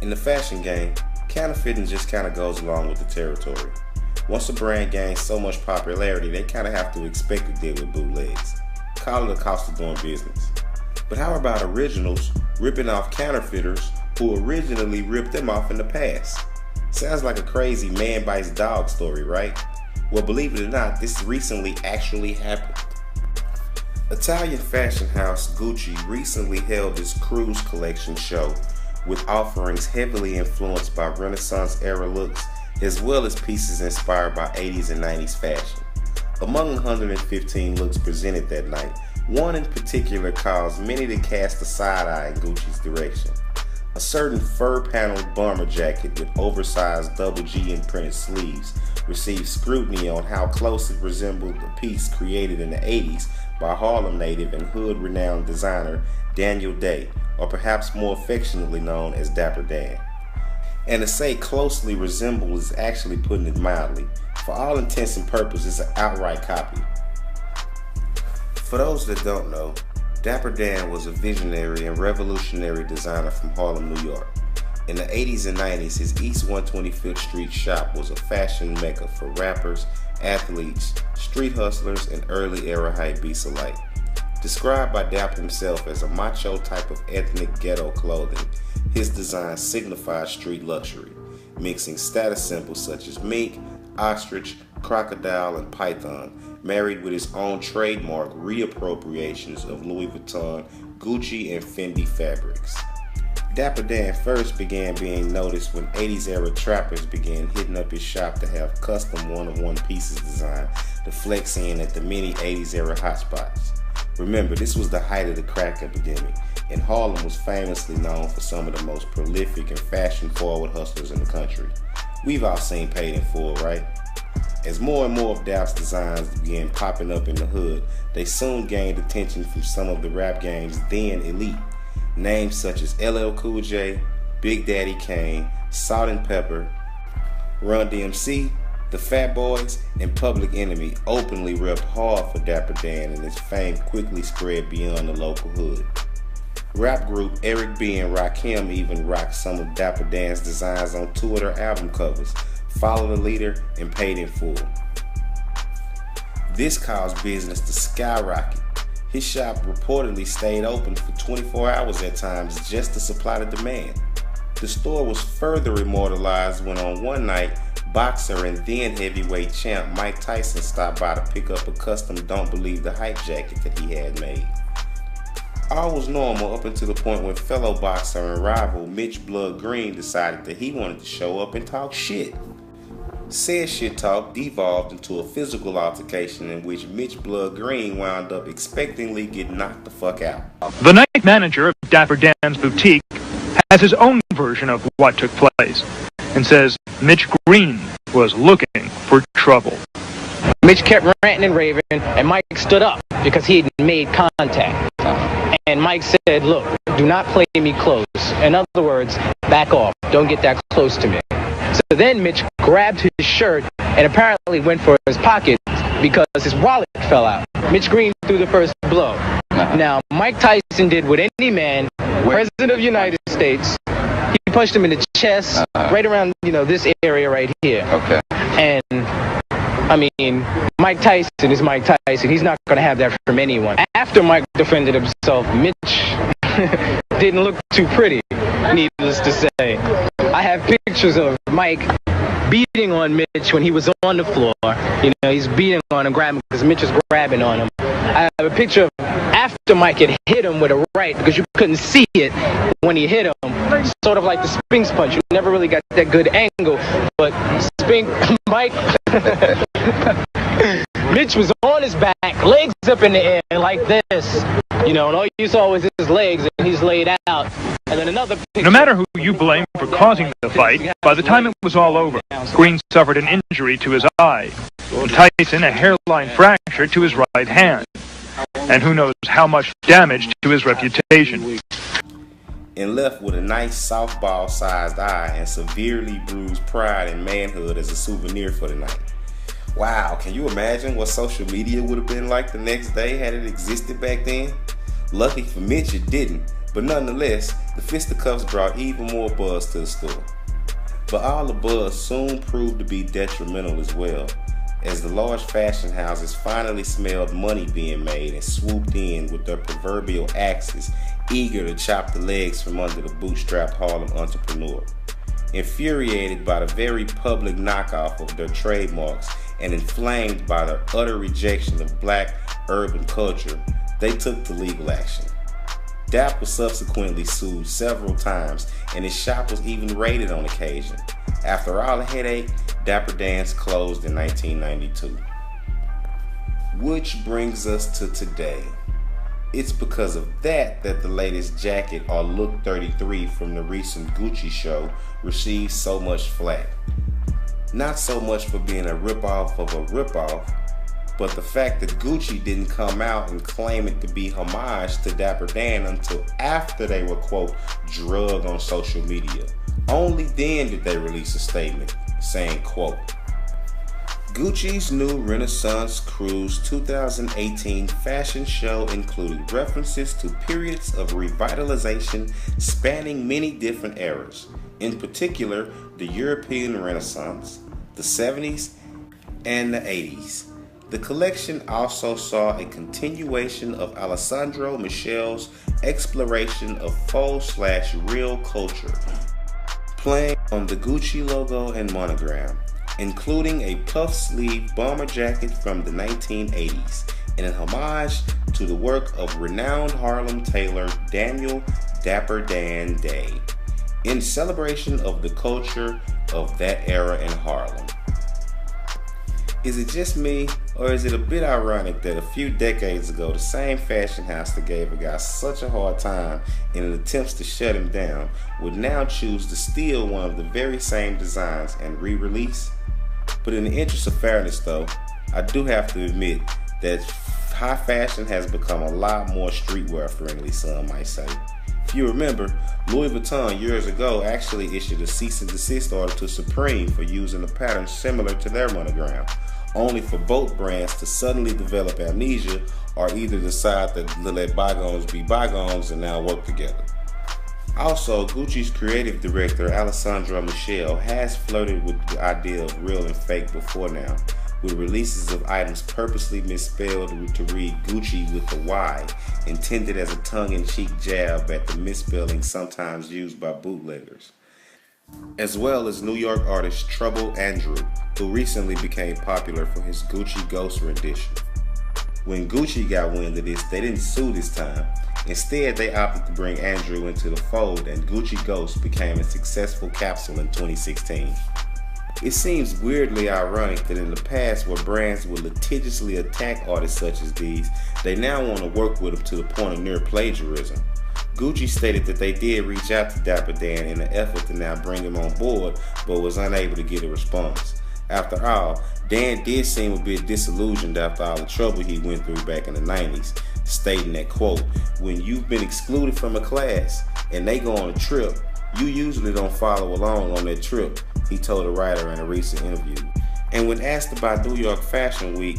In the fashion game, counterfeiting just kind of goes along with the territory. Once a brand gains so much popularity, they kind of have to expect to deal with bootlegs. Call it a cost of doing business. But how about originals ripping off counterfeiters who originally ripped them off in the past? Sounds like a crazy man bites dog story, right? Well, believe it or not, this recently actually happened. Italian fashion house Gucci recently held its cruise collection show with offerings heavily influenced by Renaissance era looks as well as pieces inspired by 80s and 90s fashion. Among 115 looks presented that night, one in particular caused many to cast a side eye in Gucci's direction. A certain fur-paneled bomber jacket with oversized double G imprinted sleeves received scrutiny on how close it resembled a piece created in the 80s by Harlem native and hood-renowned designer Daniel Day, or perhaps more affectionately known as Dapper Dan. And to say closely resembles is actually putting it mildly. For all intents and purposes, it's an outright copy. For those that don't know, Dapper Dan was a visionary and revolutionary designer from Harlem, New York. In the 80s and 90s, his East 125th Street shop was a fashion mecca for rappers, athletes, street hustlers, and early era hype beasts alike. Described by Dap himself as a macho type of ethnic ghetto clothing, his design signified street luxury, mixing status symbols such as mink, ostrich, crocodile, and python, married with his own trademark reappropriations of Louis Vuitton, Gucci, and Fendi fabrics. Dapper Dan first began being noticed when 80s era trappers began hitting up his shop to have custom one-of-one pieces designed to flex in at the many 80s era hotspots. Remember, this was the height of the crack epidemic, and Harlem was famously known for some of the most prolific and fashion-forward hustlers in the country. We've all seen Paid in Full, right? As more and more of Dap's designs began popping up in the hood, they soon gained attention from some of the rap game's then elite. Names such as LL Cool J, Big Daddy Kane, Salt and Pepper, Run DMC, the Fat Boys, and Public Enemy openly ripped hard for Dapper Dan, and his fame quickly spread beyond the local hood. Rap group Eric B and Rakim even rocked some of Dapper Dan's designs on two of their album covers, Follow the Leader and Paid in Full. This caused business to skyrocket. His shop reportedly stayed open for 24 hours at times just to supply the demand. The store was further immortalized when on one night, boxer and then heavyweight champ Mike Tyson stopped by to pick up a custom Don't Believe the Hype jacket that he had made. All was normal up until the point when fellow boxer and rival Mitch Blood Green decided that he wanted to show up and talk shit. Said shit talk devolved into a physical altercation in which Mitch Blood Green wound up expectingly getting knocked the fuck out. The night manager of Dapper Dan's boutique has his own version of what took place and says Mitch Green was looking for trouble. Mitch kept ranting and raving, and Mike stood up because he had made contact. And Mike said, look, do not play me close. In other words, back off. Don't get that close to me. So then Mitch grabbed his shirt and apparently went for his pocket because his wallet fell out. Mitch Green threw the first blow. Now, Mike Tyson did what any man, President of the United States, he punched him in the chest, right around, this area right here. Okay. And, I mean, Mike Tyson is Mike Tyson. He's not going to have that from anyone. After Mike defended himself, Mitch didn't look too pretty, needless to say. I have pictures of Mike beating on Mitch when he was on the floor. He's beating on him, grabbing because Mitch is grabbing on him. I have a picture of after Mike had hit him with a right because you couldn't see it when he hit him. Sort of like the Spinks punch. You never really got that good angle, but Mike, Mitch was on his back, legs up in the air like this, and all you saw was his legs, and he's laid out. And then another picture. No matter who you blame for causing the fight, by the time it was all over, Green suffered an injury to his eye, and Tyson a hairline fracture to his right hand, and who knows how much damage to his reputation. And left with a nice softball-sized eye and severely bruised pride and manhood as a souvenir for the night. Wow, can you imagine what social media would have been like the next day had it existed back then? Lucky for Mitch, it didn't, but nonetheless, The fisticuffs brought even more buzz to the store. But all the buzz soon proved to be detrimental as well, as the large fashion houses finally smelled money being made and swooped in with their proverbial axes, eager to chop the legs from under the bootstrapped Harlem entrepreneur. Infuriated by the very public knockoff of their trademarks and inflamed by their utter rejection of black urban culture, they took the legal action. Dap was subsequently sued several times, and his shop was even raided on occasion. After all the headache, Dapper Dan's closed in 1992. Which brings us to today. It's because of that the latest jacket or Look 33 from the recent Gucci show received so much flack. Not so much for being a ripoff of a ripoff, but the fact that Gucci didn't come out and claim it to be homage to Dapper Dan until after they were, quote, drugged on social media. Only then did they release a statement saying, quote, Gucci's new Renaissance Cruise 2018 fashion show included references to periods of revitalization spanning many different eras, in particular the European Renaissance, the 70s, and the 80s. The collection also saw a continuation of Alessandro Michel's exploration of faux/real culture, playing on the Gucci logo and monogram, including a puff-sleeve bomber jacket from the 1980s, in an homage to the work of renowned Harlem tailor Daniel Dapper Dan Day, in celebration of the culture of that era in Harlem. Is it just me, or is it a bit ironic that a few decades ago the same fashion house that gave a guy such a hard time in an attempt to shut him down would now choose to steal one of the very same designs and re-release? But in the interest of fairness though, I do have to admit that high fashion has become a lot more streetwear friendly, some might say. If you remember, Louis Vuitton years ago actually issued a cease and desist order to Supreme for using a pattern similar to their monogram, only for both brands to suddenly develop amnesia or either decide to let bygones be bygones and now work together. Also, Gucci's creative director Alessandro Michel has flirted with the idea of real and fake before now, with releases of items purposely misspelled to read Gucci with a Y, intended as a tongue-in-cheek jab at the misspelling sometimes used by bootleggers, as well as New York artist Trouble Andrew, who recently became popular for his Gucci Ghost rendition. When Gucci got wind of this, they didn't sue this time. Instead, they opted to bring Andrew into the fold, and Gucci Ghost became a successful capsule in 2016. It seems weirdly ironic that in the past, where brands would litigiously attack artists such as these, they now want to work with them to the point of near plagiarism. Gucci stated that they did reach out to Dapper Dan in an effort to now bring him on board, but was unable to get a response. After all, Dan did seem a bit disillusioned after all the trouble he went through back in the 90s, stating that, quote, when you've been excluded from a class and they go on a trip, you usually don't follow along on that trip, he told a writer in a recent interview. And when asked about New York Fashion Week,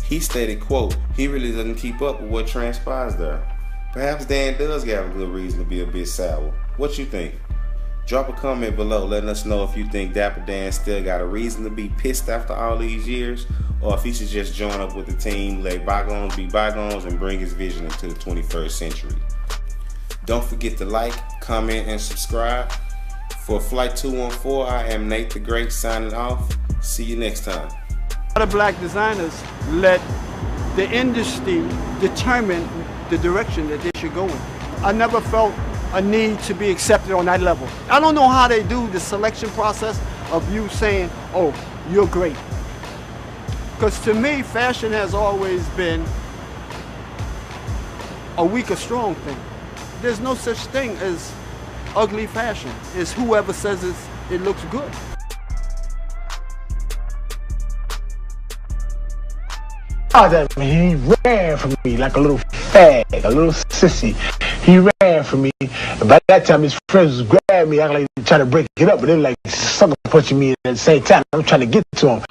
he stated, quote, he really doesn't keep up with what transpires there. Perhaps Dan does have a good reason to be a bit sour. What you think? Drop a comment below letting us know if you think Dapper Dan still got a reason to be pissed after all these years, or if he should just join up with the team, let bygones be bygones, and bring his vision into the 21st century. Don't forget to like, comment, and subscribe. For Flight 214, I am Nate the Great signing off. See you next time. A lot of black designers let the industry determine the direction that they should go in. I never felt a need to be accepted on that level. I don't know how they do the selection process of you saying, oh, you're great. Because to me, fashion has always been a weak or strong thing. There's no such thing as ugly fashion. It's whoever says it looks good. He ran from me like a little fag, a little sissy. He ran from me. And by that time, his friends was grabbing me, acting like they trying to break it up, but they were like sucker punching me at the same time. I'm trying to get to him.